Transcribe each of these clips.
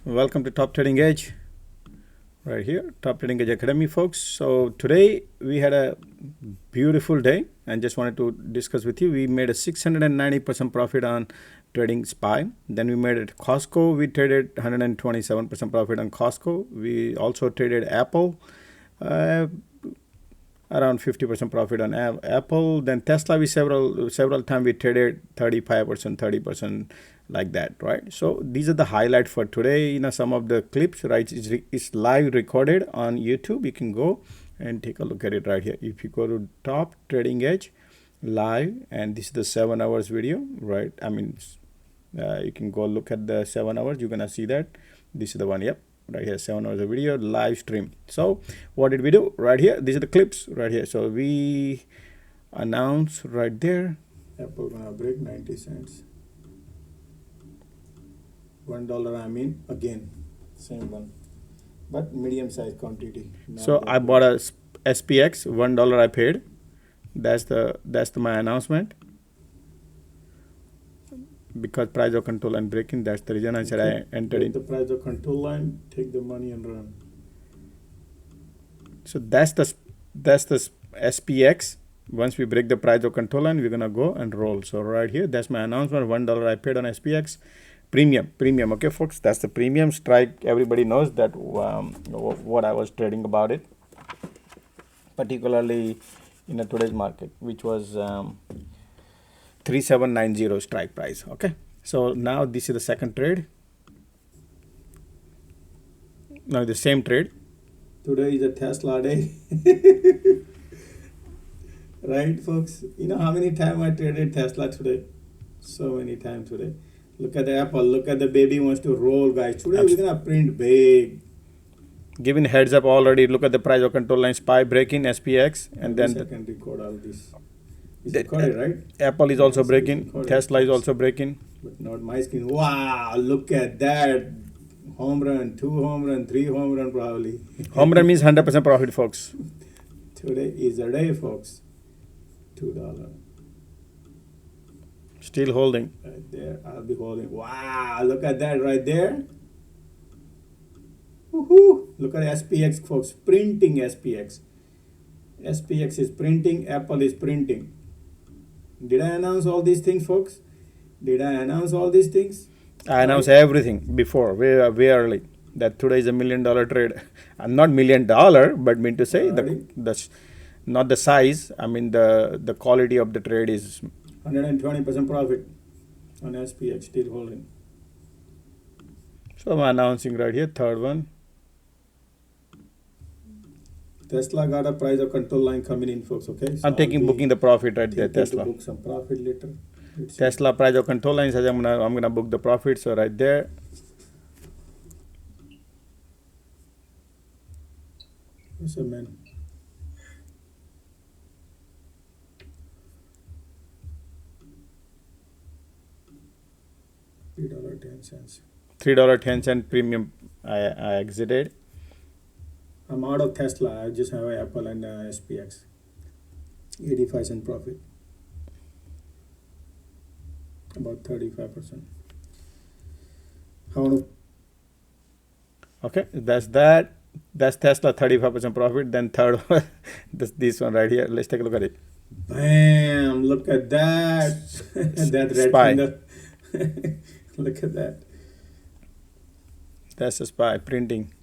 Welcome to Top Trading Edge, right here, Top Trading Edge Academy, folks. So today we had a beautiful day and just wanted to discuss with you. We made a 690% profit on trading SPY. Then we made it Costco. We traded 127% profit on Costco. We also traded Apple. Around 50% profit on Apple. Then Tesla, we several times we traded 35%, 30%, like that, right? So these are the highlights for today. Some of the clips, right? It's live recorded on YouTube. You can go and take a look at it right here. If you go to Top Trading Edge live, and this is the 7 hours video, right? You can go look at the 7 hours. You're gonna see that this is the one. Yep. Right here, 7 hours of video live stream. So what did we do right here? These are the clips right here. So we announced right there, Apple gonna break 90 cents, $1. Again, same one, but medium size quantity. So I bought a SPX, $1 I paid. That's my announcement. Because price of control line breaking, that's the reason I said I entered in the price of control line, take the money and run. So that's the SPX. Once we break the price of control line, we're gonna go and roll. So right here, that's my announcement. $1 I paid on SPX. Premium. Okay, folks, that's the premium strike. Everybody knows that what I was trading about it, particularly in today's market, which was 3790 strike price. Okay, so now this is the second trade. Now the same trade. Today is a Tesla day. Right, folks? You know how many times I traded Tesla today? So many times today. Look at the Apple. Look at the baby wants to roll, guys. Today we're gonna print big. Giving heads up already. Look at the price of control line SPY breaking SPX, and then I can record all this. It's recorded, right? Apple is also breaking. Tesla is also breaking. But not my screen. Wow! Look at that. Home run, 2 home run, 3 home run probably. Home run means 100% profit, folks. Today is a day, folks. $2. Still holding. Right there. I'll be holding. Wow! Look at that right there. Woohoo! Look at SPX, folks. Printing SPX. SPX is printing. Apple is printing. Did I announce all these things, folks? Did I announce all these things? I announced everything before, way early, that today is $1 million trade. I'm not $1 million, but mean to say the not the size. I mean the quality of the trade is 120% profit on SPX, still holding. So I'm announcing right here, third one. Tesla got a price of control line coming in, folks. Okay, so I'm booking the profit right there. Tesla. Book some profit later. Tesla price of control line says I'm gonna book the profit. So right there. What's up, man? $3.10. $3.10 premium. I exited. I'm out of Tesla. I just have Apple and SPX. 85 cent profit. About 35%. Okay, that's that. That's Tesla, 35% profit. Then third one, this one right here. Let's take a look at it. Bam! Look at that. That red SPY. Look at that. That's a SPY printing.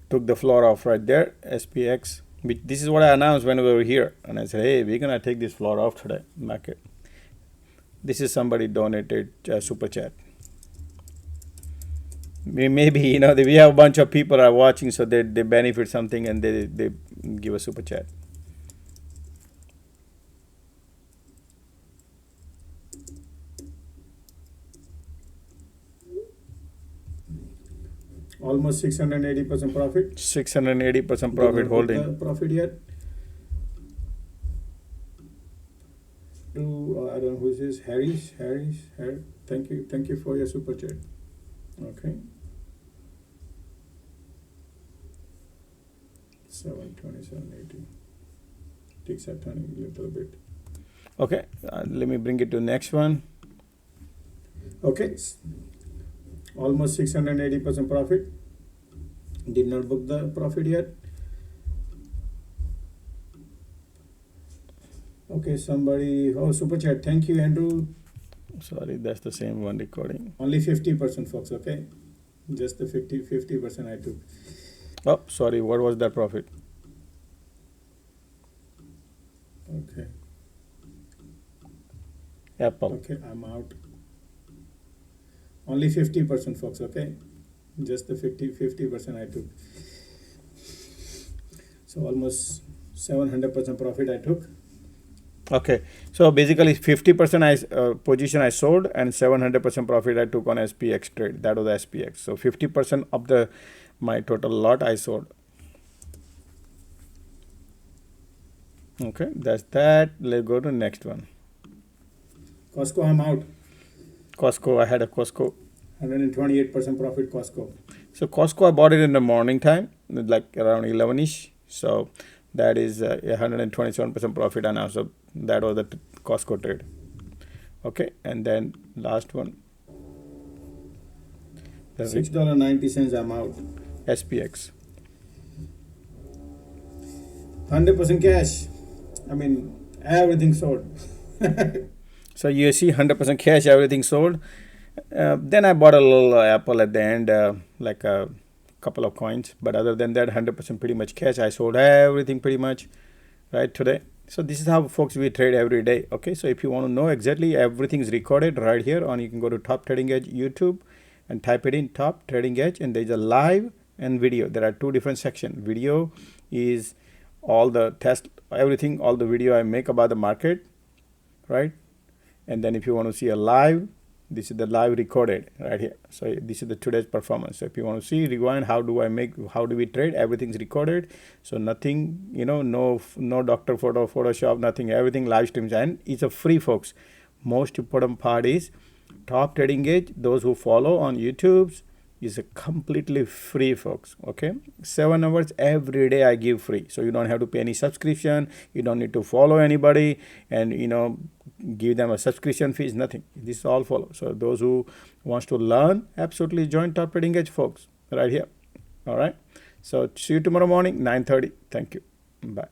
Took the floor off right there. SPX. This is what I announced when we were here, and I said, hey, we're gonna take this floor off today. Market. This is somebody donated super chat. Maybe we have a bunch of people are watching, so they benefit something and they give a super chat. Almost 680% profit. 680% profit holding. Profit yet? I don't know who is this. Harris. Thank you for your super chat. Okay. 727.80. Ticks are turning a little bit. Okay, let me bring it to next one. Okay, almost 680% profit. Did not book the profit yet. Okay, somebody, oh, super chat. Thank you, Andrew. Sorry, that's the same one recording. Only 50%, folks, okay? Just the 50% I took. Oh, sorry, what was that profit? Okay. Apple. Okay, I'm out. Only 50%, folks, okay? Just the 50% I took. So almost 700% profit I took. Okay, so basically 50% position I sold and 700% profit I took on SPX trade. That was SPX. So 50% of my total lot I sold. Okay, that's that. Let's go to next one. Costco, I'm out. Costco, I had a Costco. 128% profit Costco. So Costco, I bought it in the morning time, like around 11ish. So that is 127% profit, and also that was the Costco trade. Okay, and then last one. $6.90 I'm out. SPX. 100% cash. I mean, everything sold. So you see 100% cash, everything sold. Then I bought a little Apple at the end, like a couple of coins. But other than that, 100% pretty much cash. I sold everything pretty much right today. So this is how, folks, we trade every day. Okay, so if you want to know exactly, everything is recorded right here on, you can go to Top Trading Edge YouTube and type it in Top Trading Edge, and there's a live and video. There are two different sections. Video is all the test, everything, all the video I make about the market, right? And then if you want to see a live, this is the live recorded right here. So this is the today's performance. So if you want to see, rewind, how do we trade, everything's recorded. So nothing, no doctor photo, Photoshop, nothing, everything live streams, and it's a free, folks. Most important part is Top Trading Edge. Those who follow on YouTube is a completely free, folks. Okay, 7 hours every day I give free, so you don't have to pay any subscription. You don't need to follow anybody and give them a subscription fees, nothing. This is all follow. So those who wants to learn, absolutely join Top Trading Edge, folks, right here. All right, so see you tomorrow morning 9:30. Thank you. Bye.